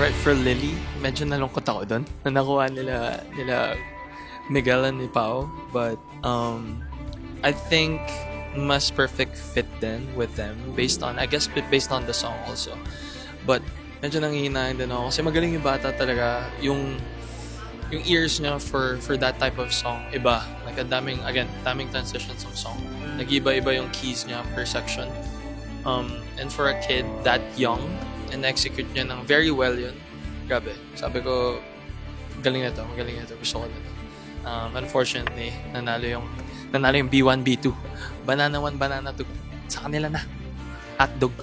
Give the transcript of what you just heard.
right for Lily, medyo nalungkot ako doon na nakuha nila Miguel and ni Pao. But I think mas perfect fit then with them based on, I guess, based on the song also. But medyo nanghihinayan din ako kasi magaling yung bata talaga. Yung ears niya for that type of song, iba. Like, daming transitions ng song. Nag-iba-iba yung keys niya per section. And for a kid that young, and execute niya ng very well yun. Grabe. Sabi ko, magaling na to. Gusto ko na to. Unfortunately, nanalo yung B1, B2. Banana 1, Banana 2. Sa kanila na. Hotdog.